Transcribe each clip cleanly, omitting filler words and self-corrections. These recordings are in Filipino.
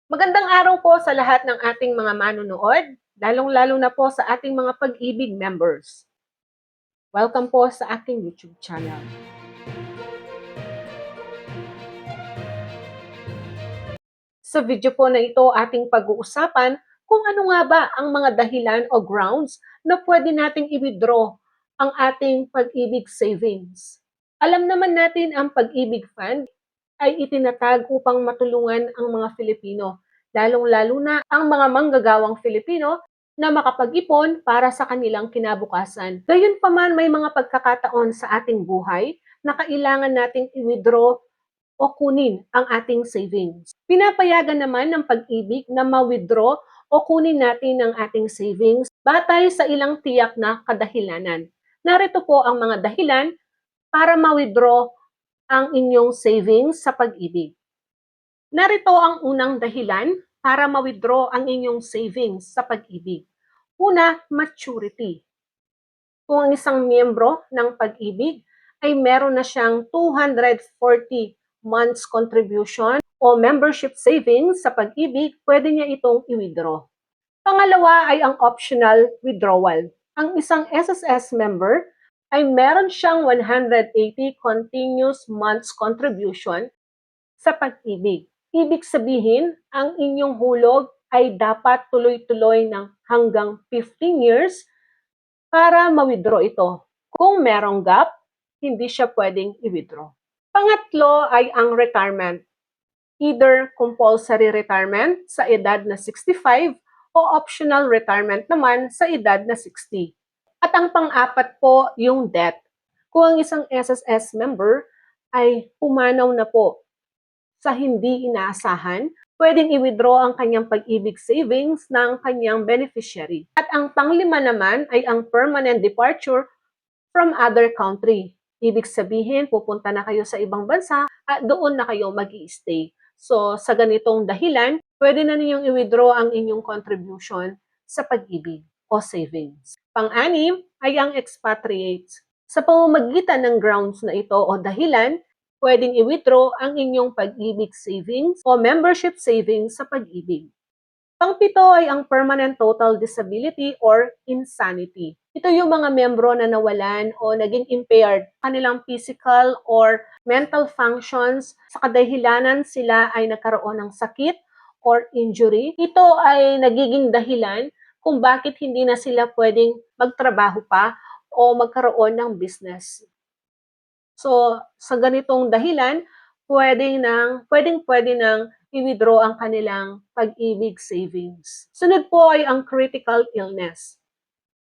Magandang araw po sa lahat ng ating mga manunood, lalong-lalo na po sa ating mga Pag-ibig members. Welcome po sa aking YouTube channel. Sa video po na ito, ating pag-uusapan kung ano nga ba ang mga dahilan o grounds na pwede nating i-withdraw ang ating Pag-ibig savings. Alam naman natin ang Pag-ibig Fund ay itinatag upang matulungan ang mga Filipino, lalong-lalo na ang mga manggagawang Filipino na makapag-ipon para sa kanilang kinabukasan. Gayunpaman, may mga pagkakataon sa ating buhay na kailangan nating i-withdraw o kunin ang ating savings. Pinapayagan naman ng Pag-ibig na ma-withdraw o kunin natin ang ating savings batay sa ilang tiyak na kadahilanan. Narito po ang mga dahilan para ma-withdraw ang inyong savings sa Pag-ibig. Narito ang unang dahilan para ma-withdraw ang inyong savings sa Pag-ibig. Una, maturity. Kung ang isang miyembro ng Pag-ibig ay meron na siyang 240 months contribution o membership savings sa Pag-ibig, pwede niya itong i-withdraw. Pangalawa ay ang optional withdrawal. Ang isang SSS member ay meron siyang 180 continuous months contribution sa Pag-ibig. Ibig sabihin, ang inyong hulog ay dapat tuloy-tuloy ng hanggang 15 years para ma-withdraw ito. Kung merong gap, hindi siya pwedeng i-withdraw. Pangatlo ay ang retirement. Either compulsory retirement sa edad na 65 o optional retirement naman sa edad na 60. At ang pang-apat po, yung debt. Kung ang isang SSS member ay pumanaw na po sa hindi inaasahan, pwedeng i-withdraw ang kanyang Pag-ibig savings ng kanyang beneficiary. At ang panglima naman ay ang permanent departure from other country. Ibig sabihin, pupunta na kayo sa ibang bansa at doon na kayo mag-i-stay. So, sa ganitong dahilan, pwede na ninyong i-withdraw ang inyong contribution sa Pag-ibig o savings. Pang-anim ay ang expatriates. Sa pamamagitan ng grounds na ito o dahilan, pwedeng i-withdraw ang inyong Pag-ibig savings o membership savings sa Pag-ibig. Pangpito ay ang permanent total disability or insanity. Ito yung mga membro na nawalan o naging impaired kanilang physical or mental functions sa kadahilanan sila ay nagkaroon ng sakit or injury. Ito ay nagiging dahilan kung bakit hindi na sila pwedeng magtrabaho pa o magkaroon ng business. So, sa ganitong dahilan, pwedeng nang i-withdraw ang kanilang Pag-ibig savings. Sunod po ay ang critical illness.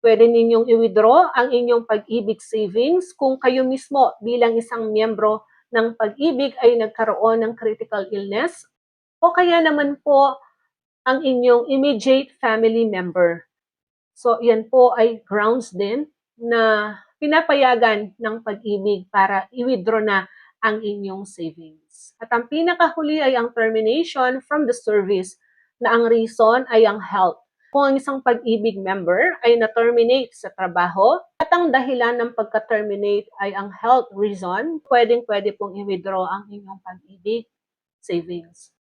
Pwede ninyong i-withdraw ang inyong Pag-ibig savings kung kayo mismo bilang isang miyembro ng Pag-ibig ay nagkaroon ng critical illness o kaya naman po ang inyong immediate family member. So, yan po ay grounds din na pinapayagan ng Pag-ibig para i-withdraw na ang inyong savings. At ang pinakahuli ay ang termination from the service na ang reason ay ang health. Kung ang isang Pag-ibig member ay na-terminate sa trabaho at ang dahilan ng pagka-terminate ay ang health reason, pwedeng-pwede pong i-withdraw ang inyong Pag-ibig savings.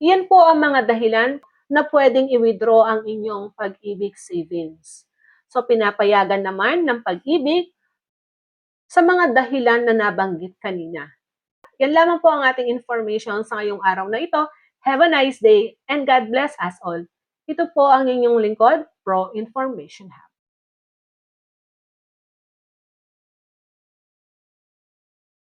Iyan po ang mga dahilan na pwedeng i-withdraw ang inyong Pag-ibig savings. So, pinapayagan naman ng Pag-ibig sa mga dahilan na nabanggit kanina. Yan lamang po ang ating information sa ngayong araw na ito. Have a nice day and God bless us all. Ito po ang inyong lingkod, Pro Information Hub.